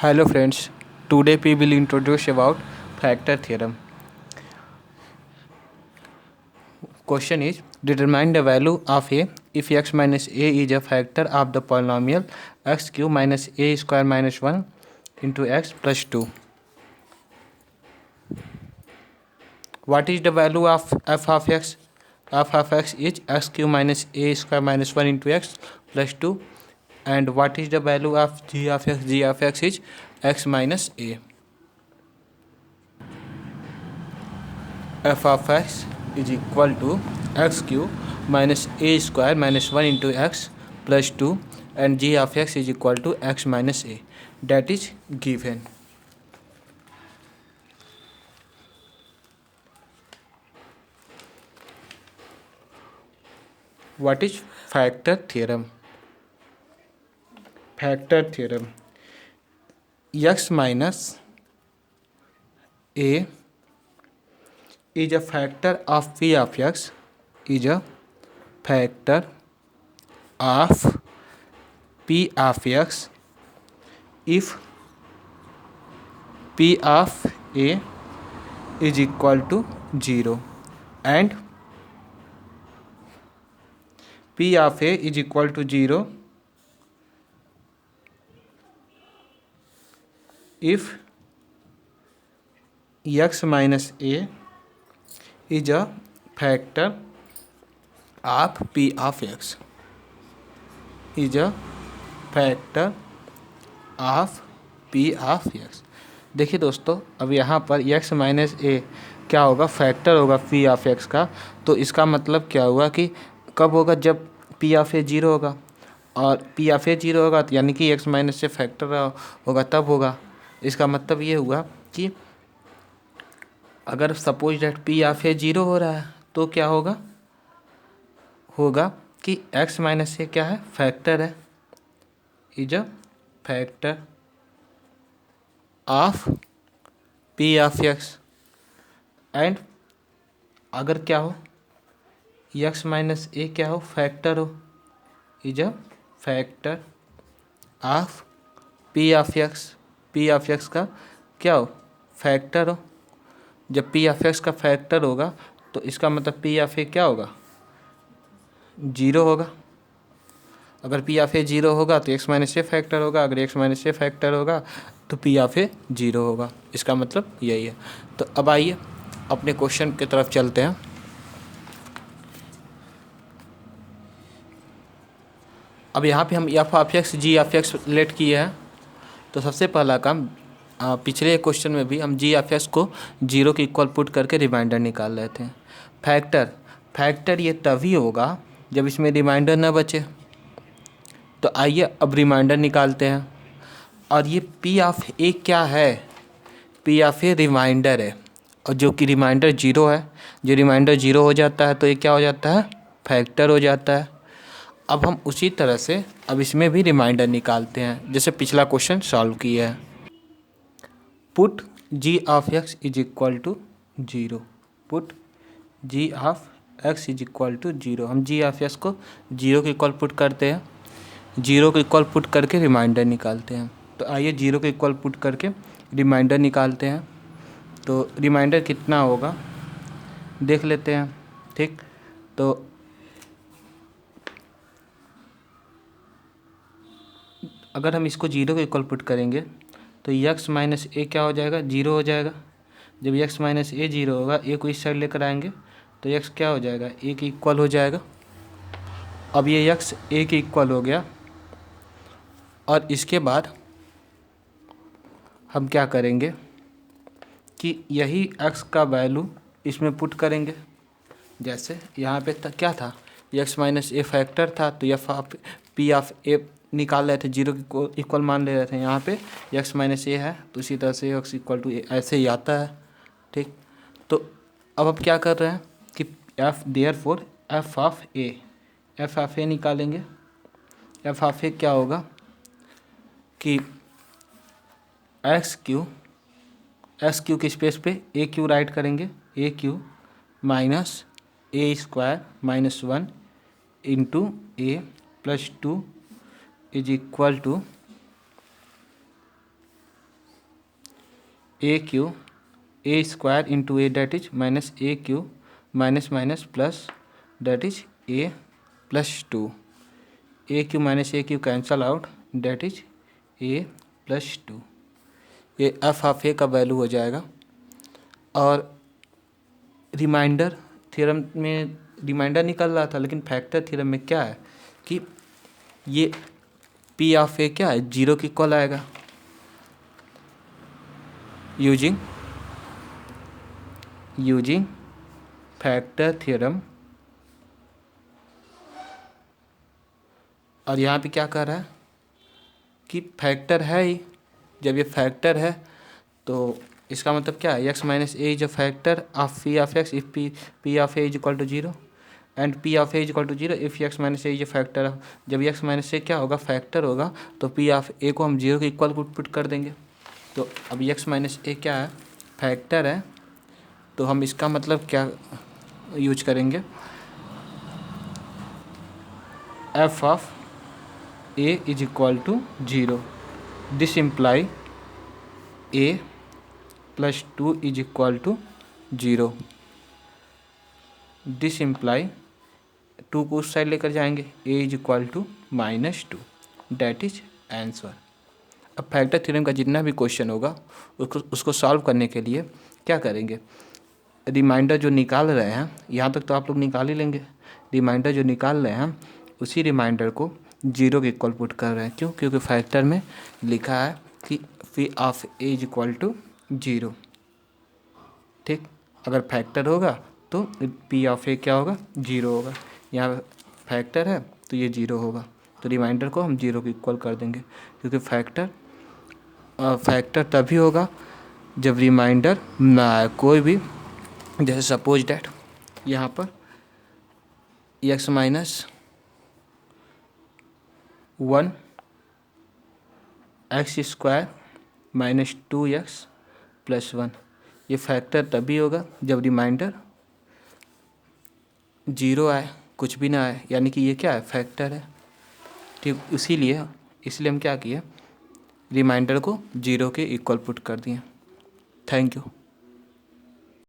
Hello friends, today we will introduce about factor theorem. Question is, determine the value of a if x minus a is a factor of the polynomial x cube minus a square minus 1 into x plus 2. What is the value of f of x? F of x is x cube minus a square minus 1 into x plus 2. And what is the value of g of x? G of x is x minus a. F of x is equal to x cube minus a square minus 1 into x plus 2 and g of x is equal to x minus a. That is given. What is factor theorem? Factor theorem. X minus a is a factor of p of x is a factor of p of x if p of a is equal to 0 and p of a is equal to 0 if x minus a is a factor of p of x is a factor of p of x. देखिए दोस्तों, अब यहाँ पर x minus a क्या होगा, factor होगा p of x का. तो इसका मतलब क्या हुआ कि कब होगा, जब p ऑफ ए 0 होगा. और p ऑफ ए 0 होगा तो यानी कि x माइनस से फैक्टर होगा तब होगा. इसका मतलब ये हुआ कि अगर सपोज डेट p ऑफ ए 0 हो रहा है तो क्या होगा कि x माइनस से क्या है, फैक्टर है, is a factor of p of x. And अगर क्या हो, x माइनस ए क्या हो, फैक्टर हो, is a factor of p of x. p of x का क्या हो, फैक्टर हो. जब p ऑफ x का फैक्टर होगा तो इसका मतलब p ऑफ a क्या होगा, 0 होगा. अगर p ऑफ a 0 होगा तो x माइनस ए फैक्टर होगा. अगर x माइनस ए फैक्टर होगा तो p ऑफ a 0 होगा. इसका मतलब यही है. तो अब आइए अपने क्वेश्चन की तरफ चलते हैं. अब यहाँ पे हम f of x g of x let किए हैं. तो सबसे पहला काम, पिछले क्वेश्चन में भी हम g ऑफ x को 0 के इक्वल पुट करके रिमाइंडर निकाल रहे थे. फैक्टर ये तभी होगा जब इसमें रिमाइंडर न बचे. तो आइए अब रिमाइंडर निकालते हैं. और ये p ऑफ a क्या है, p ऑफ a रिमाइंडर है. और जो कि रिमाइंडर 0 है, जो रिमाइंडर 0 हो जाता है तो ये क्या हो जाता है, फैक्टर हो जाता है. अब हम उसी तरह से अब इसमें भी रिमाइंडर निकालते हैं जैसे पिछला क्वेश्चन सॉल्व किया है. Put g of x is equal to 0. पुट g of x is equal to 0. हम g ऑफ x को 0 के इक्वल पुट करते हैं. 0 के इक्वल पुट करके रिमाइंडर निकालते हैं. तो आइए 0 के इक्वल पुट करके रिमाइंडर निकालते हैं. तो रिमाइंडर कितना होगा देख लेते हैं. ठीक, तो अगर हम इसको 0 के इक्वल पुट करेंगे तो x माइनस ए क्या हो जाएगा, 0 हो जाएगा. जब x माइनस ए 0 होगा, ए को इस साइड लेकर आएंगे तो x क्या हो जाएगा, ए के इक्वल हो जाएगा. अब ये x ए के इक्वल हो गया. और इसके बाद हम क्या करेंगे कि यही x का वैल्यू इसमें पुट करेंगे. जैसे यहाँ पे क्या था, x माइनस ए फैक्टर था तो एफ ऑफ पी ऑफ ए निकाल रहे थे, 0 के इक्वल मान ले रहे थे. यहाँ पे x माइनस ए है तो इसी तरह से x इक्वल टू ए ऐसे ही आता है. ठीक, तो अब क्या कर रहे हैं कि देयरफॉर f ऑफ ए निकालेंगे. f ऑफ ए क्या होगा कि एक्स क्यू के स्पेस पे ए क्यू राइट करेंगे, a cube minus a square minus 1 into a plus 2 is equal to a cube a square into a that is minus a cube minus minus plus that is a plus 2। A cube minus a cube cancel out that is a plus 2। ये F of ए का value हो जाएगा। और remainder theorem में reminder निकल रहा था, लेकिन फैक्टर थ्योरम में क्या है कि ये पी ऑफ ए क्या है, जीरो की इक्वल आएगा। Using factor theorem. और यहाँ पे क्या कर रहा है कि फैक्टर है ही, जब ये फैक्टर है तो इसका मतलब क्या है, x minus a is a factor of p of x if p of a is equal to zero and p of a is equal to zero if x minus a is a factor of. जब x minus a क्या होगा, factor होगा, तो P of ए को हम zero के equal put कर देंगे। तो अब एक्स माइनस ए क्या है, फैक्टर है, तो हम इसका मतलब क्या यूज करेंगे, f of a is equal to zero. This imply a plus 2 is equal to zero. This imply 2 को उस साइड लेकर जाएंगे, a is equal to -2। That is answer. अब फैक्टर थ्योरम का जितना भी क्वेश्चन होगा उसको सॉल्व करने के लिए क्या करेंगे, रिमाइंडर जो निकाल रहे हैं, यहाँ तक तो आप लोग निकाल ही लेंगे। रिमाइंडर जो निकाल रहे हैं उसी रिमाइंडर को जीरो के इक्वल पुट कर रहे हैं। क्यों? क्योंकि फैक्टर में लिखा है कि p of a is equal to zero. ठीक, अगर फैक्टर होगा तो पी ऑफ ए क्या होगा, जीरो होगा। यहाँ फैक्टर है तो ये जीरो होगा, तो रिमाइंडर को हम जीरो के इक्वल कर देंगे। क्योंकि फैक्टर तभी होगा जब रिमाइंडर ना आए कोई भी। जैसे सपोज डैट यहाँ पर x minus 1 x square minus 2x plus 1, ये फैक्टर तभी होगा जब रिमाइंडर जीरो आए, कुछ भी ना आए, यानी कि ये क्या है, फैक्टर है। ठीक, इसलिए हम क्या किए, रिमाइंडर को जीरो के इक्वल पुट कर दिए। Thank you.